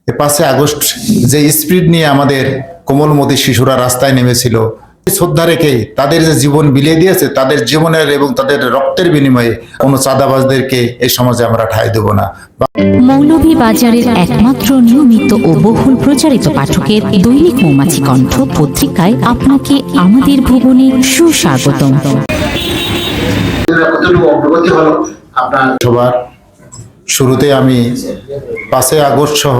5 August যে speed নিয়ে আমাদের কোমলমতি শিশুরা রাস্তায় নেমেছিল, শ্রদ্ধা রেখেই তাদের যে জীবন বিলিয়ে দিয়েছে, তাদের জীবনের এবং তাদের রক্তের বিনিময়ে কোনো চাঁদাবাজদেরকে এই সমাজে আমরা ঠাঁই দেব না। মৌলভীবাজারের একমাত্র নিয়মিত ও বহুল প্রচারিত পাঠকের দৈনিক মৌমাছি কণ্ঠ পত্রিকায় আপনাকে আমাদের ভুবনে সুস্বাগতম। সবার শুরুতে আমি 5 আগস্ট সহ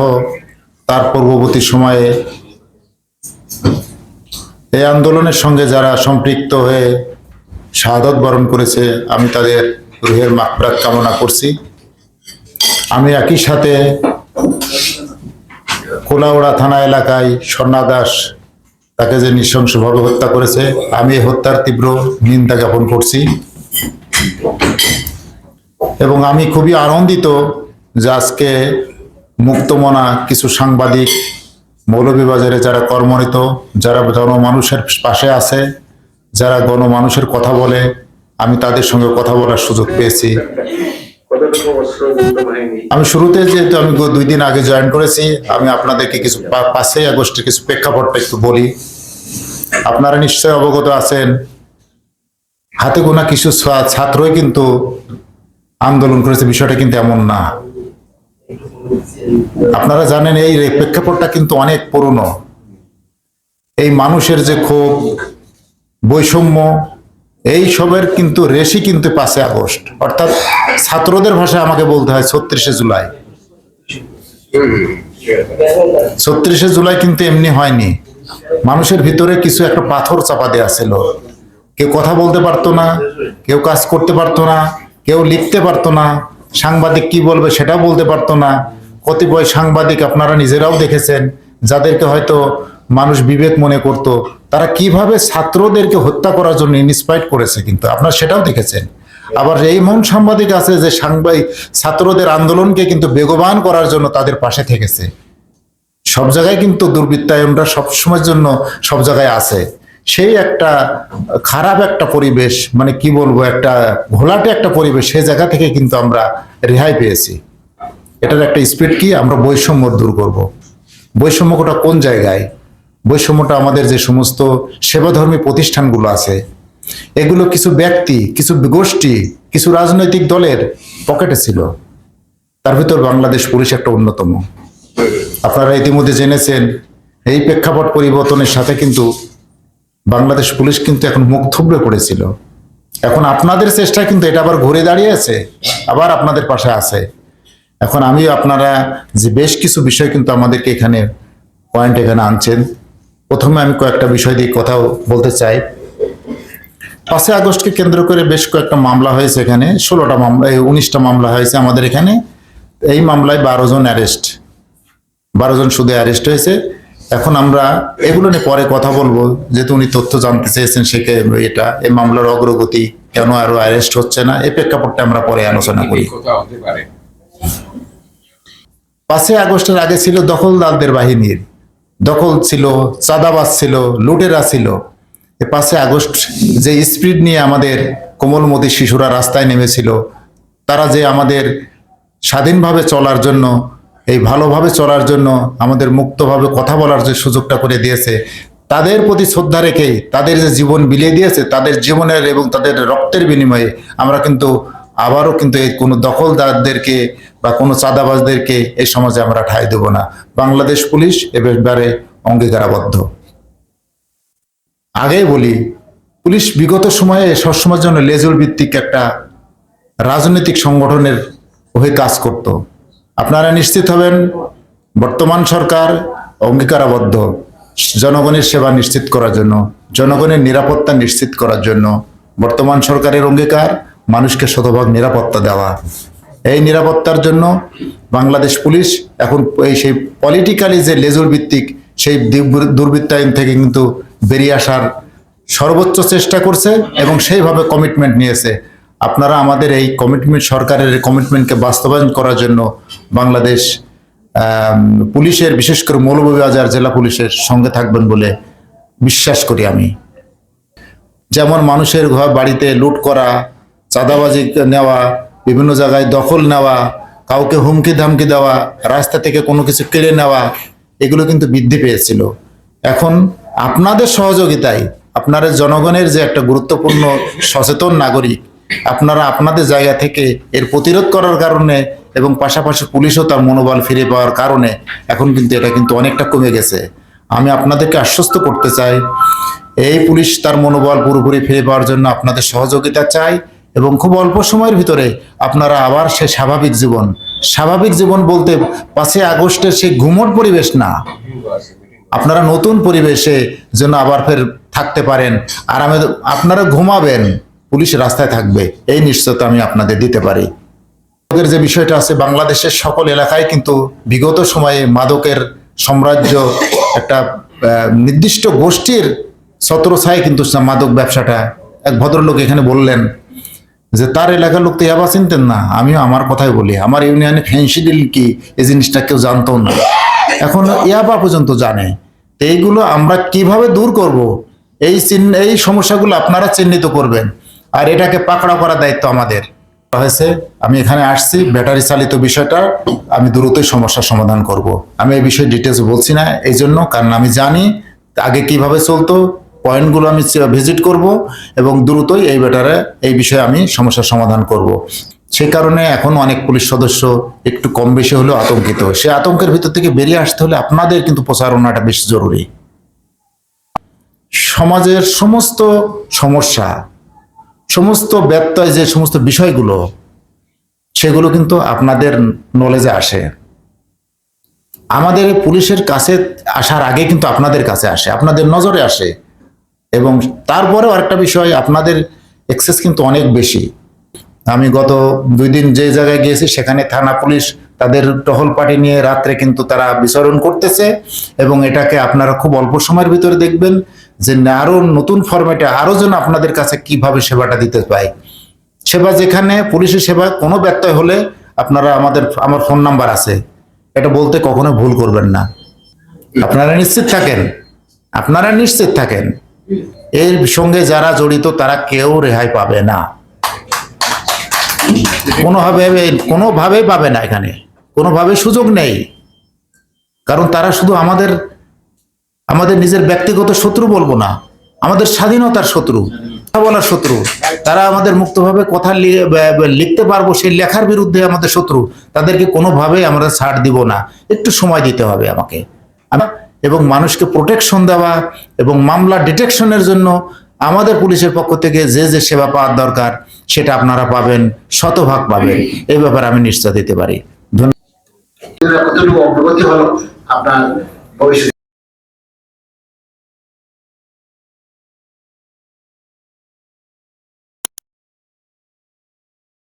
তার পূর্ববর্তী সময়ে এই আন্দোলনের সঙ্গে যারা সম্পৃক্ত হয়ে শাহাদত বরণ করেছে, আমি তাদের রুহের মাগফিরাত কামনা করছি। আমি একই সাথে কোলাউড়া থানা এলাকায় স্বর্ণা দাস তাকে যে নৃশংসভাবে হত্যা করেছে, আমি এই হত্যার তীব্র নিন্দা জ্ঞাপন করছি এবং আমি খুবই আনন্দিত যে আজকে মুক্তমনা কিছু সাংবাদিক মৌলভীবাজারে যারা কর্মরত, যারা জনমানুষের পাশে আছে, যারা গণমানুষের কথা বলে, আমি তাদের সঙ্গে কথা বলার সুযোগ পেয়েছি। আমি শুরুতে যেহেতু আমি 2 দিন আগে জয়েন করেছি, আমি আপনাদেরকে কিছু 5 আগস্টের কিছু প্রেক্ষাপটটা একটু বলি। আপনারা নিশ্চয়ই অবগত আছেন, হাতে গোনা কিছু ছাত্রই কিন্তু আন্দোলন করেছে, বিষয়টা কিন্তু এমন না। আপনারা জানেন এই প্রেক্ষাপটটা কিন্তু অনেক পুরনো। এই মানুষের যে ক্ষোভ, বৈষম্য, এই সবের কিন্তু রেশি কিন্তু 5 আগস্ট, অর্থাৎ ছাত্রদের ভাষায় আমাকে বলতে হয় 36শে জুলাই। 36শে জুলাই কিন্তু এমনি হয়নি। মানুষের ভিতরে কিছু একটা পাথর চাপা দেওয়া ছিল। কেউ কথা বলতে পারতো না, কেউ কাজ করতে পারতো না, কেউ লিখতে পারতো না, সাংবাদিক কি বলবে সেটাও বলতে পারতো না। কতিপয় সাংবাদিক আপনারা নিজেরাও দেখেছেন, যাদেরকে হয়তো মানুষ বিবেক মনে করত, তারা কিভাবে ছাত্রদেরকে হত্যা করার জন্য ইন্সপায়ার করেছে, কিন্তু আপনারা সেটাও দেখেছেন। আবার এমন সাংবাদিক আছে যে ছাত্রদের আন্দোলনকে কিন্তু বেগবান করার জন্য তাদের পাশে থেকেছে। সব জায়গায় কিন্তু দুর্বৃত্তায়নরা সবসময়ের জন্য সব জায়গায় আছে। সেই একটা খারাপ একটা পরিবেশ, মানে কি বলবো, একটা ঘোলাটে একটা পরিবেশ, সেই জায়গা থেকে কিন্তু আমরা রেহাই পেয়েছি। এটার একটা স্পিড কি, আমরা বৈষম্য দূর করব। বৈষম্যটা কোন জায়গায়? বৈষম্যটা আমাদের যে সমস্ত সেবাধর্মী প্রতিষ্ঠানগুলো আছে, এগুলো কিছু ব্যক্তি, কিছু গোষ্ঠী, কিছু রাজনৈতিক দলের পকেটে ছিল। তার ভিতর বাংলাদেশ পুলিশ একটা অন্যতম। আপনারা ইতিমধ্যে জেনেছেন, এই প্রেক্ষাপট পরিবর্তনের সাথে কিন্তু বাংলাদেশ পুলিশ কিন্তু এখন মুখ থুবড়ে পড়েছিল। এখন আপনাদের চেষ্টায় কিন্তু এটা আবার ঘুরে দাঁড়িয়েছে, আবার আপনাদের পাশে আছে। এখন আপনারা যে বেশ কিছু বিষয় কিন্তু আমাদেরকে এখানে পয়েন্ট এখানে আনছেন। প্রথমে আমি কয়েকটা বিষয় দিয়ে কথা বলতে চাই। 5 আগস্টকে কেন্দ্র করে বেশ কয়েকটা মামলা হয়েছে এখানে, 16টা মামলা, 19টা মামলা হয়েছে আমাদের এখানে। এই মামলায় 12 জন অ্যারেস্ট, 12 জন শুধু অ্যারেস্ট হয়েছে। এখন আমরা এগুলো নিয়ে পরে কথা বলবো, যেহেতু উনি তথ্য জানতে চেয়েছেন সেকে এটা এই মামলার অগ্রগতি, কেন আরো অ্যারেস্ট হচ্ছে না, এই প্রেক্ষাপটটা আমরা পরে আলোচনা করি। 5 আগস্টের আগে ছিল দখলদারদের বাহিনীর দখল ছিল, চাঁদাবাজ ছিল, লুটেরা ছিল। 5 আগস্ট যে স্পিড নিয়ে আমাদের কোমলমতি শিশুরা রাস্তায় নেমেছিল, তারা যে আমাদের স্বাধীনভাবে চলার জন্য, এই ভালোভাবে চলার জন্য, আমাদের মুক্তভাবে কথা বলার যে সুযোগটা করে দিয়েছে, তাদের প্রতি শ্রদ্ধা রেখেই তাদের যে জীবন বিলিয়ে দিয়েছে, তাদের জীবনের এবং তাদের রক্তের বিনিময়ে আমরা কিন্তু আবারও কিন্তু এই কোনো দখলদারদেরকে বা কোনো চাঁদাবাজদেরকে এই সমাজে আমরা ঠাঁই দেব না। বাংলাদেশ পুলিশ এবারে অঙ্গীকারাবদ্ধ। আগেই বলি, পুলিশ বিগত সময়ে সবসময়ের জন্য লেজুর ভিত্তিক একটা রাজনৈতিক সংগঠনের হয়ে কাজ করত। আপনারা নিশ্চিত হবেন, বর্তমান সরকার অঙ্গীকারাবদ্ধ জনগণের সেবা নিশ্চিত করার জন্য, জনগণের নিরাপত্তা নিশ্চিত করার জন্য। বর্তমান সরকারের অঙ্গীকার মানুষকে শতভাগ নিরাপত্তা দেওয়া। এই নিরাপত্তার জন্য বাংলাদেশ পুলিশ এখন সেই পলিটিক্যালি যে লেজুর ভিত্তিক সেই দুর্বৃত্তায়ন থেকে কিন্তু বেরিয়ে আসার সর্বোচ্চ চেষ্টা করছে এবং সেইভাবে কমিটমেন্ট নিয়েছে। আপনারা আমাদের এই কমিটমেন্ট, সরকারের কমিটমেন্টকে বাস্তবায়ন করার জন্য বাংলাদেশ পুলিশের, বিশেষ করে মৌলভীবাজার জেলা পুলিশের সঙ্গে থাকবেন বলে বিশ্বাস করি আমি। যেমন মানুষের ঘর বাড়িতে লুট করা, চাঁদাবাজি নেওয়া, বিভিন্ন জায়গায় দখল নেওয়া, কাউকে হুমকি ধামকি দেওয়া, রাস্তা থেকে কোনো কিছু কেড়ে নেওয়া, এগুলো কিন্তু বৃদ্ধি পেয়েছিল। এখন আপনাদের সহযোগিতায়, আপনারা জনগণের যে একটা গুরুত্বপূর্ণ সচেতন নাগরিক, আপনারা আপনাদের জায়গা থেকে এর প্রতিরোধ করার কারণে এবং পাশাপাশি পুলিশও তার মনোবল ফিরে পাওয়ার কারণে এখন কিন্তু এটা কিন্তু অনেকটা কমে গেছে। আমি আপনাদেরকে আশ্বস্ত করতে চাই, এই পুলিশ তার মনোবল পুরোপুরি ফিরে পাওয়ার জন্য আপনাদের সহযোগিতা চাই এবং খুব অল্প সময়ের ভিতরে আপনারা আবার সে স্বাভাবিক জীবন বলতে 5ই আগস্টের সেই ঘুমট পরিবেশ না, আপনারা নতুন পরিবেশে যেন আবার ফের থাকতে পারেন, আর আপনারা ঘুমাবেন, পুলিশ রাস্তায় থাকবে, এই নিশ্চয়তা আমি আপনাদের দিতে পারি। মাদকের যে বিষয়টা আছে, বাংলাদেশের সকল এলাকায় কিন্তু বিগত সময়ে মাদকের সাম্রাজ্য, একটা নির্দিষ্ট গোষ্ঠীর ছত্রছায়ায় কিন্তু মাদক ব্যবসাটা, এক ভদ্রলোক এখানে বললেন যে তার এলাকার লোক তো ইয়াবা চিনতেন না। আমিও আমার কথাই বলি, আমার ইউনিয়নে ফেন্সিডিল কি এই জিনিসটা কেউ জানতো না, এখন ইয়াবা পর্যন্ত জানে। তো এইগুলো আমরা কিভাবে দূর করব, এই সমস্যাগুলো আপনারা চিহ্নিত করবেন, আর এটাকে পাকড়াও করার দায়িত্ব আমাদের হয়েছে। আমি এখানে আসছি, ব্যাটারি চালিত বিষয়টা আমি দ্রুতই সমস্যার সমাধান করব। আমি এই বিষয়ে ডিটেলস বলছি না এই জন্য, কারণ আমি জানি আগে কিভাবে চলতো, পয়েন্টগুলো আমি ভিজিট করব এবং দ্রুতই এই বিষয়ে আমি সমস্যার সমাধান করব। সে কারণে এখন অনেক পুলিশ সদস্য একটু কম বেশি হলেও আতঙ্কিত। সে আতঙ্কের ভিতর থেকে বেরিয়ে আসতে হলে আপনাদের কিন্তু প্রচারণাটা বেশ জরুরি। সমাজের সমস্ত সমস্যা, সমস্ত ব্যত্যয়, যে সমস্ত বিষয়গুলো, সেগুলো কিন্তু আপনাদের নলেজে আসে। আমাদের পুলিশের কাছে আসার আগে কিন্তু আপনাদের কাছে আসে, আপনাদের নজরে আসে। এবং তারপরেও আরেকটা বিষয়, আপনাদের এক্সেস কিন্তু অনেক বেশি। আমি গত 2 দিন যে জায়গায় গিয়েছি, সেখানে থানা পুলিশ তাদের টহল পার্টি নিয়ে রাত্রে কিন্তু তারা বিচরণ করতেছে, এবং এটাকে আপনারা খুব অল্প সময়ের ভিতরে দেখবেন যে আরো নতুন ফরম্যাটে আরো যেন আপনাদের কাছে কিভাবে সেবাটা দিতে পাই। সেবা যেখানে পুলিশের সেবা কোনো ব্যত্যয় হলে আপনারা আমার ফোন নাম্বার আছে, এটা বলতে কখনো ভুল করবেন না। আপনারা নিশ্চিত থাকেন এর সঙ্গে যারা জড়িত তারা কেউ রেহাই পাবে না, কোনোভাবেই পাবে না, এখানে কোনোভাবে সুযোগ নেই। কারণ তারা শুধু আমাদের নিজের ব্যক্তিগত শত্রু বলবো না, আমাদের স্বাধীনতার শত্রু, কথা বলার শত্রু। তারা আমাদের মুক্তভাবে কথা লিখতে পারবো সেই লেখার বিরুদ্ধে আমাদের শত্রু। তাদেরকে কোনোভাবেই আমরা ছাড় দিব না, একটু সময় দিতে হবে আমাকে। এবং মানুষকে প্রোটেকশন দেওয়া এবং মামলা ডিটেকশনের জন্য আমাদের পুলিশের পক্ষ থেকে যে সেবা পাওয়ার দরকার সেটা আপনারা পাবেন, শতভাগ পাবেন, এই ব্যাপারে আমি নিশ্চয় দিতে পারি। ধন্যবাদ। অগ্রগতি হলো আপনার ভবিষ্যৎ